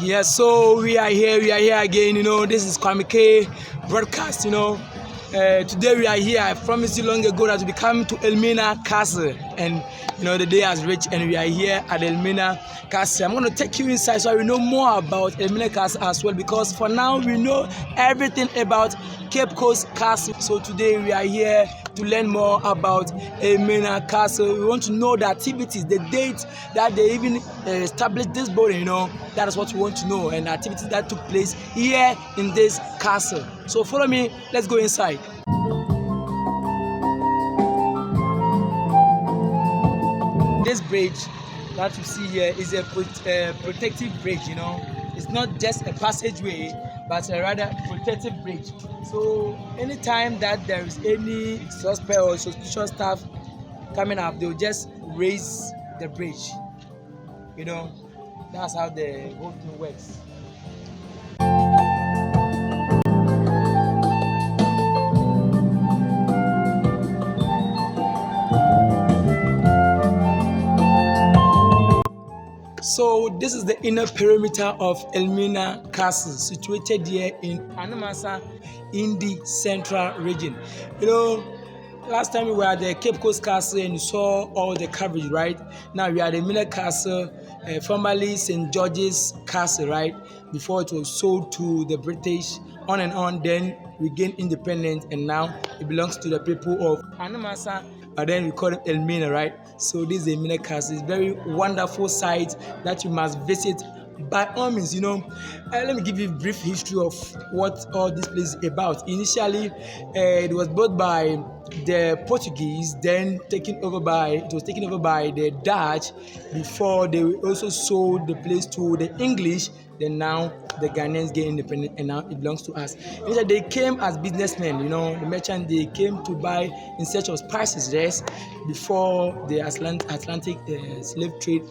Yes, so we are here again. This is Kwame K broadcast. Today we are here. I promised you long ago that we be coming to Elmina Castle, and the day has reached, and we are here at Elmina Castle. I'm going to take you inside so we know more about Elmina Castle as well, because for now we know everything about Cape Coast Castle. So today we are here to learn more about Elmina Castle. We want to know the activities, the date that they even established this building. That is what we want to know, and activities that took place here in this castle. So follow me, let's go inside. This bridge that you see here is a protective bridge. It's not just a passageway, but a rather protective bridge. So anytime that there is any suspect or suspicious staff coming up, they'll just raise the bridge. That's how the whole thing works. So this is the inner perimeter of Elmina Castle, situated here in Anamasa in the central region. Last time we were at the Cape Coast Castle and you saw all the coverage, right? Now we are at Elmina Castle, formerly St. George's Castle, right? Before it was sold to the British, on and on. Then we gained independence, and now it belongs to the people of Anamasa. But then we call it Elmina, right? So this is Elmina Castle. It's a very wonderful site that you must visit by all means. Let me give you a brief history of what all this place is about. Initially, it was built by the Portuguese, then it was taken over by the Dutch before they also sold the place to the English. Then now the Ghanaians get independent, and now it belongs to us. Initially, they came as businessmen, the merchant. They came to buy in search of spices, yes, before the Atlantic slave trade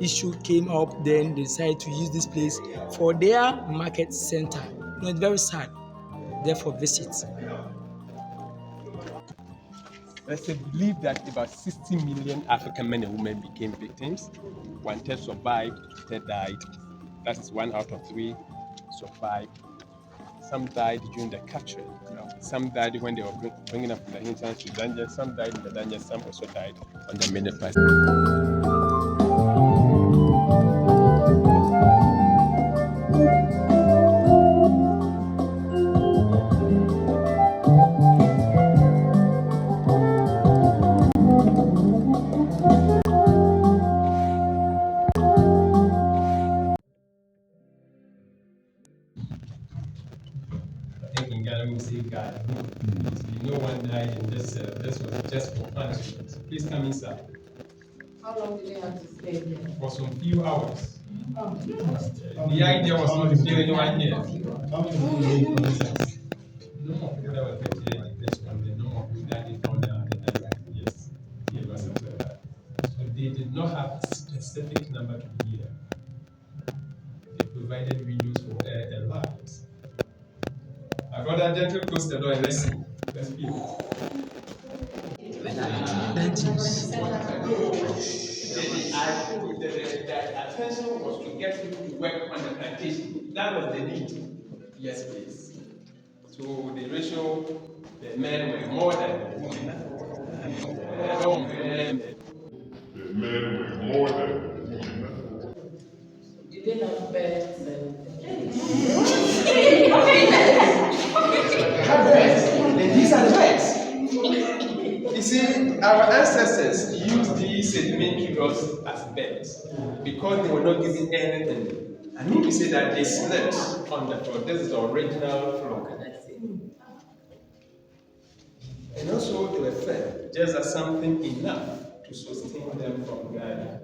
issue came up. Then they decided to use this place for their market center. It's very sad. Therefore, visit. There's a belief that about 60 million African men and women became victims. 1/3 survived, 1/3 died. That is 1 out of 3 survived. Some died during the capture. Some died when they were bringing up the hinterlands to danger. Some died in the danger. Some also died on the main place. God. One died in this was just for punishment. Please come inside. How long did they have to stay there? For some few hours. Oh. The idea was not to kill anyone here. How many people live for instance? No more people that were affected in this one. No more people that they found out in the yes. So they did not have a specific number to be here. They provided windows for air and light. My brother, gentle close the door and let's see. Let's be. The attention was to get people to work on the plantation. That was the need. Yes, please. So the ratio, the men were more than the women. The men were more than the women. Did they have beds and these are the beds. You see, our ancestors used these sedimentary rocks as beds because they were not given anything. I mean to say that they slept on the floor. This is the original floor. And also they were fed just as something enough to sustain them from Ghana.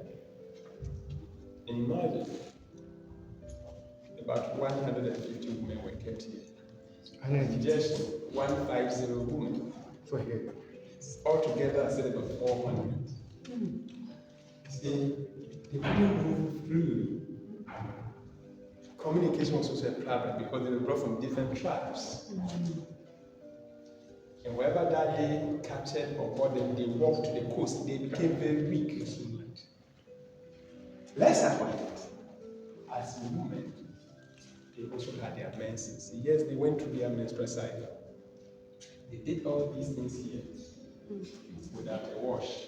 And imagine, about 150 women were kept here. And just 150 women. Altogether, I said about 400. See, they couldn't move freely. Communication was also a problem because they were brought from different tribes. And wherever that they captured or brought them, they walked to the coast. They became very weak. Let's avoid it. As women, they also had their menses. Yes, they went through their menstrual cycle. They did all these things here without a wash.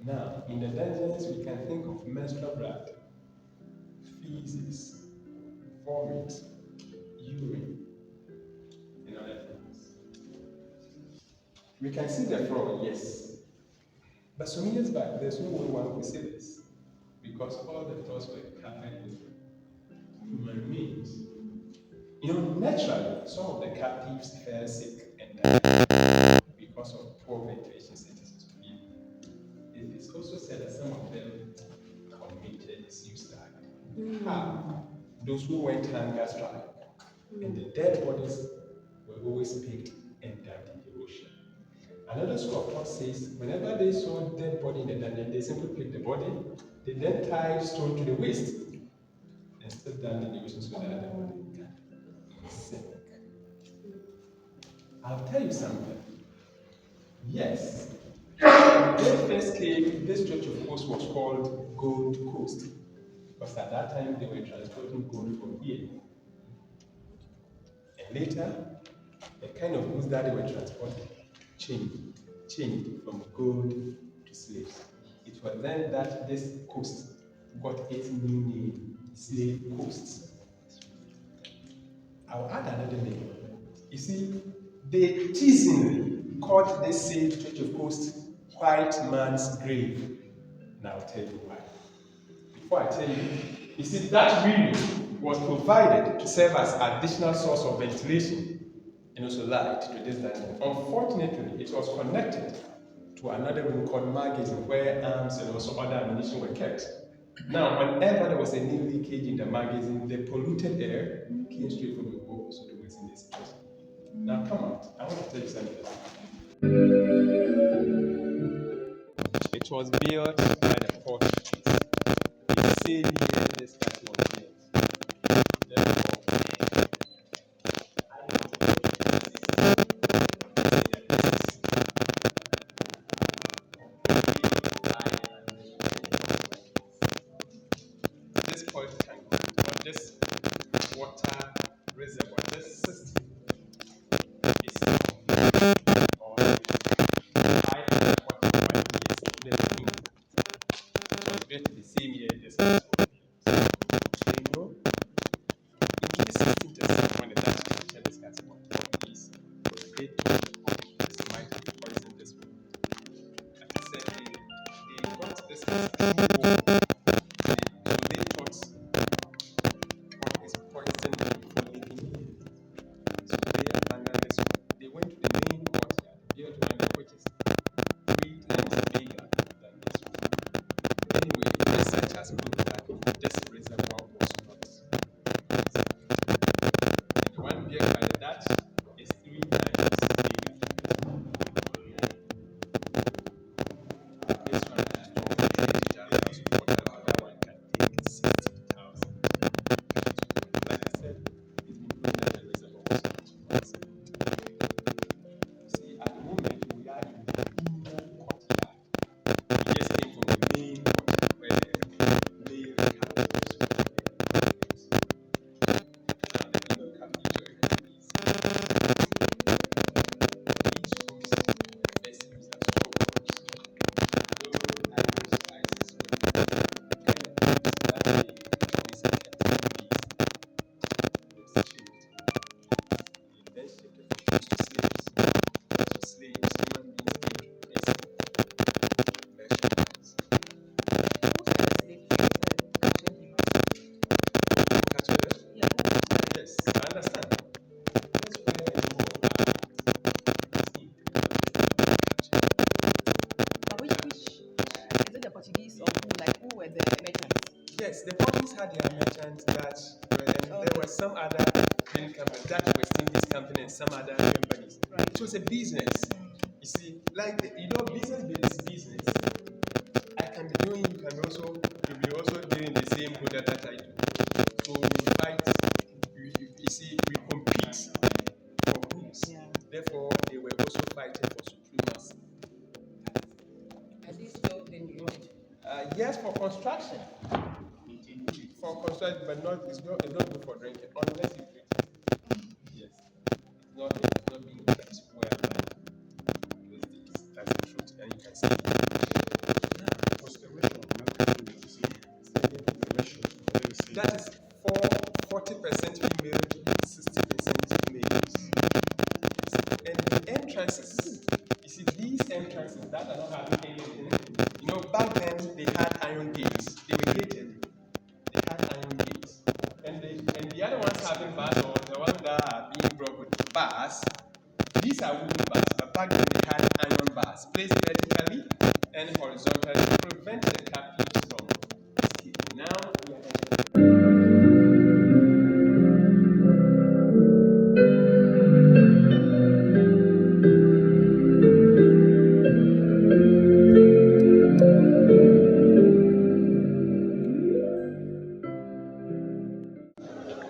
Now, in the dungeons, we can think of menstrual blood, feces, vomit, urine, and other things. We can see the floor, yes. But some years back, there's no way one could see this because all the floors were covered with human remains. Naturally, some of the captives fell sick and died because of poor ventilation systems. It is also said that some of them committed suicide. How? Those who went hunger strike, and the dead bodies were always picked and dumped in the ocean. Another school of thought says whenever they saw a dead body in the dungeon, they simply picked the body, they then tied stone to the waist and stepped down in the ocean so that the body can sink. I'll tell you something. Yes, when they first came, this Church of Coast was called Gold Coast because at that time they were transporting gold from here. And later, the kind of goods that they were transporting changed from gold to slaves. It was then that this coast got its new name, Slave Coast. I'll add another name. You see, they teasingly called this same Church of Coast White Man's Grave. And I'll tell you why. Before I tell you see, that really was provided to serve as additional source of ventilation and also light to this dungeon. Unfortunately, it was connected to another room called magazine where arms and also other ammunition were kept. Now, whenever there was a new leakage in the magazine, the polluted air came straight from the walls, so it was in this situation. Now, come on, I want to tell you something. It was built by the Portuguese. The same year this statue was built. This point tank or this water reservoir, this system is or 541 years in the beginning. It was built the same year this statue was built. In 1637, when the Dutch captured this statue of Portuguese, they told this might poison this one. Like I said, they got this as a true war. So they thought what is poison for living here. So they abandoned this one. They went to the main courtyard, built one which is 3 times bigger than this one. Anyway, research has proven that this reservoir was not poison. And the one built by the Dutch is 3 times bigger. This one has 20 gallons of water, the other one can take 60,000. Like I said, it's been proven that the reservoir was not poison. See, at the moment, we are in the inner courtyard. We just came from the main courtyard where the main captives were kept. Now, the inner captives were kept these rooms were best used as storerooms. Gold, iron, spices were the kind of things that they always kept in these. They then shifted from goods to slaves. So slaves, human beings, came to escort merchandise. Catch it? Yes, I understand. That's where the rule of art is in. Yes, the Portuguese had their merchants, Dutch, and there were some other companies, Dutch West Indies Company and some other companies. It was a business. You see, like business is business. I can be doing, you'll be also doing the same product that I do. So we fight, you see, we compete for goods. Yeah. Therefore, they were also fighting for supremacy. Are these still in use? Yes, for construction. for construction, but it's not good for drinking unless you drink it. Yes, it's not being kept well by those days. That's the truth, and you can see. What's the ratio of masculine and the ratio? That is 40% female, 60% males. And the entrances, you see, these entrances that are not having anything, back then they had iron gates. They were gated. They had iron gates. And the other ones having bars, or the ones that are being brought with bars, these are wooden bars, but back then they had iron bars placed vertically and horizontally to prevent the captives from escaping. Now we are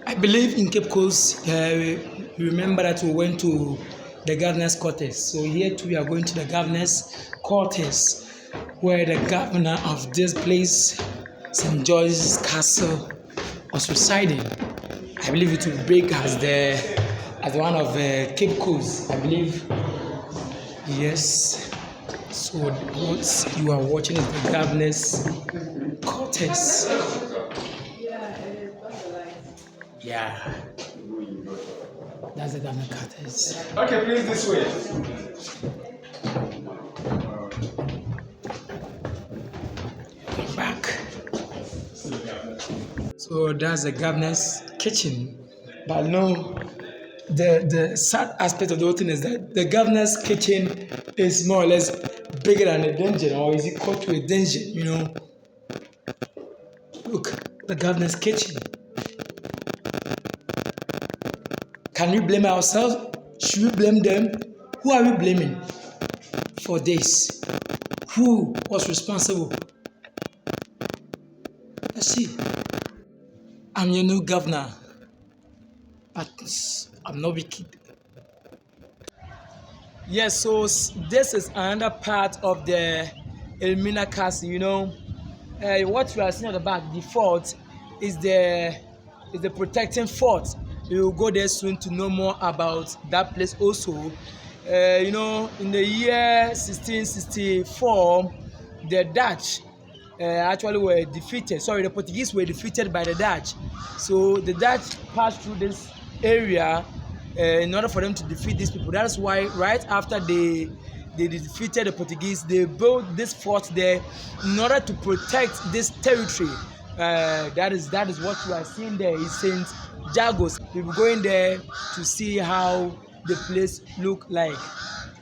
I believe in Cape Coast, you remember that we went to the governor's quarters. So here too, we are going to the governor's quarters, where the governor of this place, St. George's Castle, was residing. I believe it will break as one of Cape Coast. I believe, yes. So what you are watching is the governor's quarters. Yeah, that's the governor quarters. okay, please this way. Back. So that's the governor's kitchen. But no, the sad aspect of the whole thing is that the governor's kitchen is more or less bigger than a dungeon, or is equal to a dungeon, Look, the governor's kitchen. Can we blame ourselves? Should we blame them? Who are we blaming for this? Who was responsible? Let's see. I'm your new governor, but I'm not wicked. Yes, so this is another part of the Elmina Castle. What we are seeing at the back, the fort, is the protecting fort. We will go there soon to know more about that place also. In the year 1664, the Dutch actually were defeated. Sorry, the Portuguese were defeated by the Dutch. So the Dutch passed through this area in order for them to defeat these people. That's why right after they defeated the Portuguese, they built this fort there in order to protect this territory. That is what you are seeing there. It's St. Jagos. We'll be going there to see how the place look like.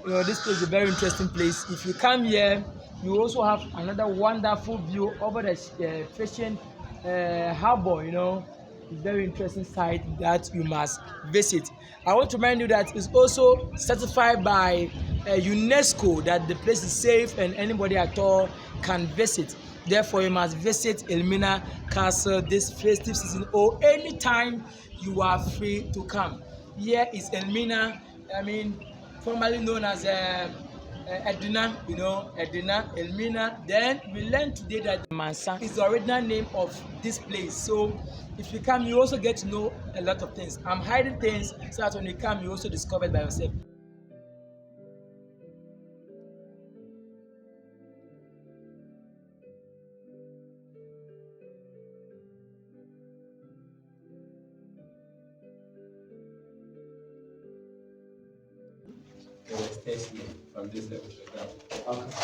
This place is a very interesting place. If you come here, you also have another wonderful view over the fishing harbor. It's a very interesting site that you must visit. I want to remind you that it's also certified by UNESCO that the place is safe and anybody at all can visit. Therefore, you must visit Elmina Castle this festive season or anytime you are free to come. Here is Elmina, formerly known as Edina, Elmina. Then we learned today that Mansa is the original name of this place. So if you come, you also get to know a lot of things. I'm hiding things so that when you come, you also discover it by yourself. There were stairs here from this level to the ground. Okay.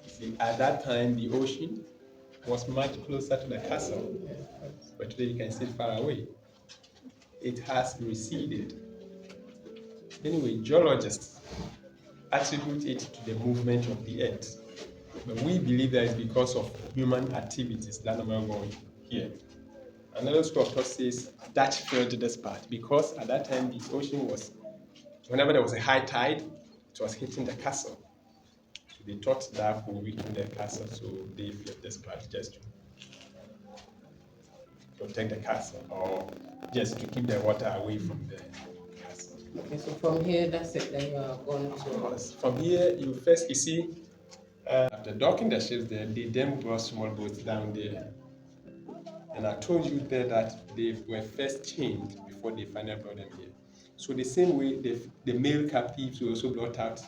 You see, at that time, the ocean was much closer to the castle, but today you can see it far away. It has receded. Anyway, geologists attribute it to the movement of the earth, but we believe that it's because of human activities that are going here. Another school of thought says Dutch filled this part because at that time the ocean was, whenever there was a high tide, it was hitting the castle. So they thought that would weaken the castle, so they filled this part just to protect the castle or just to keep the water away from the castle. Okay, so from here, that's it. Then you are going to. From here, you see, after docking the ships there, they then brought small boats down there. And I told you there that they were first chained before they finally brought them here. So the same way the male captives were also brought out,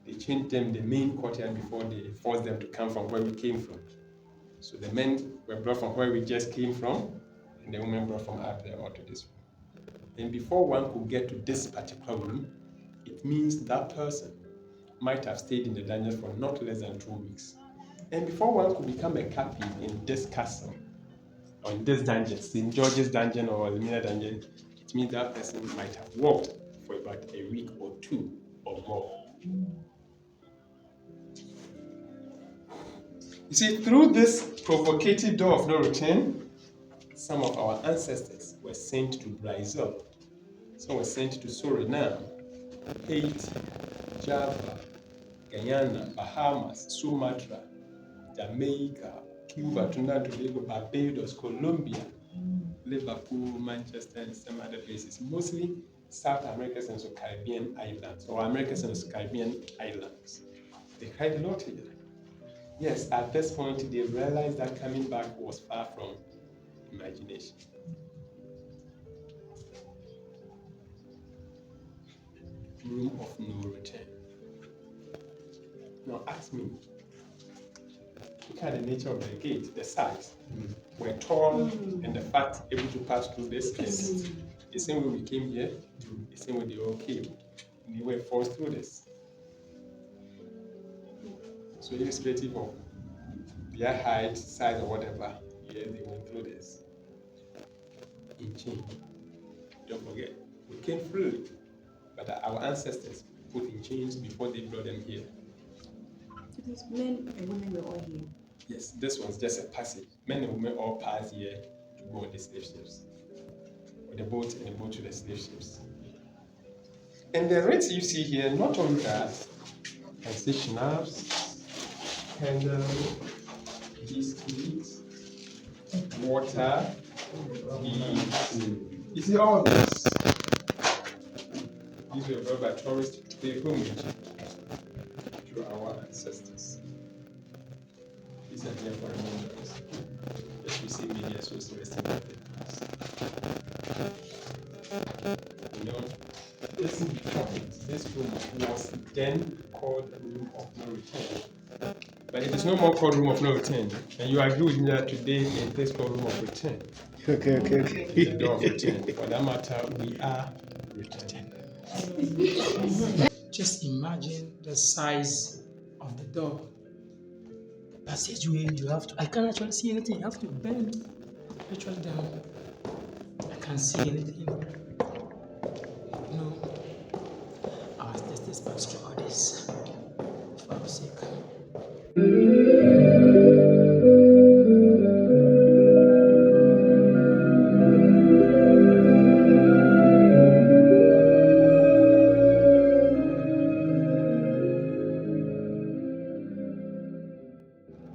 they chained them in the main courtyard before they forced them to come from where we came from. So the men were brought from where we just came from, and the women brought from up there or to this room. And before one could get to this particular room, it means that person might have stayed in the dungeon for not less than 2 weeks. And before one could become a captive in this castle, or in this dungeon, St. George's dungeon or Elmina dungeon, it means that person might have walked for about a week or 2 or more. You see, through this provocative door of no return, some of our ancestors were sent to Brazil, some were sent to Suriname, Haiti, Java, Guyana, Bahamas, Sumatra, Jamaica, Cuba, Trinidad and Tobago, Barbados, Colombia, Liverpool, Manchester, and some other places, mostly South America's and Caribbean islands, or America's and Caribbean islands. They cried a lot here. Yes, at this point, they realized that coming back was far from imagination. Room of no return. Now ask me, look at the nature of the gate, the sides. We're tall and the fat able to pass through this gate. The same way we came here, the same way they all came. They were forced through this. So irrespective of their height, size, or whatever, yeah, they went through this. In chain. Don't forget, we came through, but our ancestors put in chains before they brought them here. So these men and women were all here. Yes, this was just a passage. Men and women all passed here to go on the slave ships, or the boat and the boat to the slave ships. And the rates you see here, not only that, can see schnapps, candles, biscuits, water, tea. You see all this. These were brought by tourists to pay homage to our ancestors. These are there for remembrance. As we see media associated with it. You know, this room was then called Room of No Return. But it is no more called Room of No Return. And you agree with me that today it is called Room of Return. Okay. The door of return. For that matter, we are returning. Just imagine the size of the door. The passageway you have to. I can't actually see anything. You have to bend actually down. I can't see anything. No. Our ancestors passed through all this. For our sake.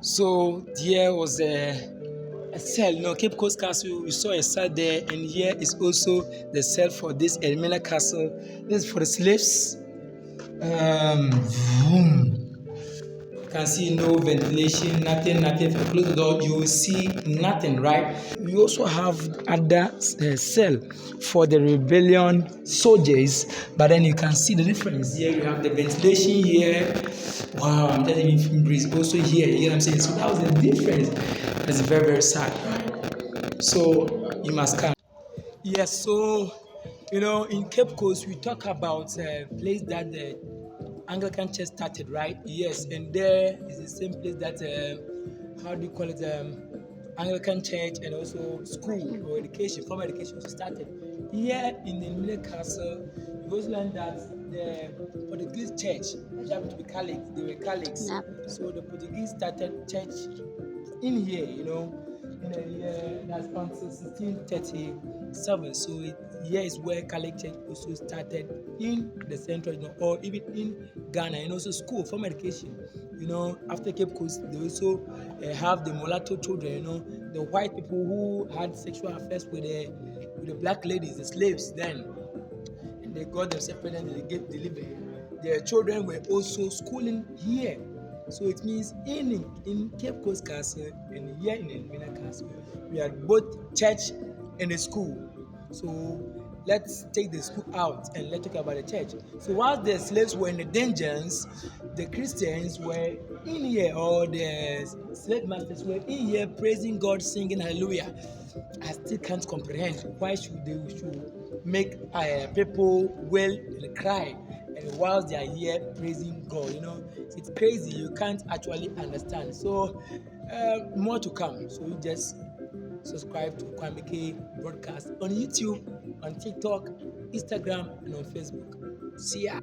So there was a cell, Cape Coast Castle. We saw a cell there, and here is also the cell for this Elmina Castle. This is for the slaves. You can see no ventilation, nothing. If you close the door, you will see nothing, right? We also have other cell for the rebellion soldiers, but then you can see the difference. Here you have the ventilation here. Wow, I'm just even feeling breeze also here. You know what I'm saying? So that was the difference. That's very, very sad, right? So you must come. Yes, so in Cape Coast we talk about a place that the Anglican Church started, right? Yes, and there is the same place that Anglican Church and also school or education, formal education started. Here in the Elmina Castle, we also learned that the Portuguese church, which happened to be Catholic, they were Catholics. So the Portuguese started church in here, in the year that's around 1637. So here is where Catholic Church also started in the central, or even in Ghana, and also school, formal education. After Cape Coast, they also have the mulatto children, the white people who had sexual affairs with the black ladies, the slaves then. And they got themselves pregnant and they gave delivery. Their children were also schooling here. So it means in Cape Coast Castle and here in Elmina Castle, we had both church and a school. So let's take the school out and let's talk about the church. So while the slaves were in the dungeons, the Christians were in here, or the slave masters were in here praising God, singing hallelujah. I still can't comprehend why should make people wail and cry, and whilst they are here praising God, it's crazy. You can't actually understand. So more to come. So you just subscribe to Kwameke Broadcast on YouTube, on TikTok, Instagram, and on Facebook. See ya.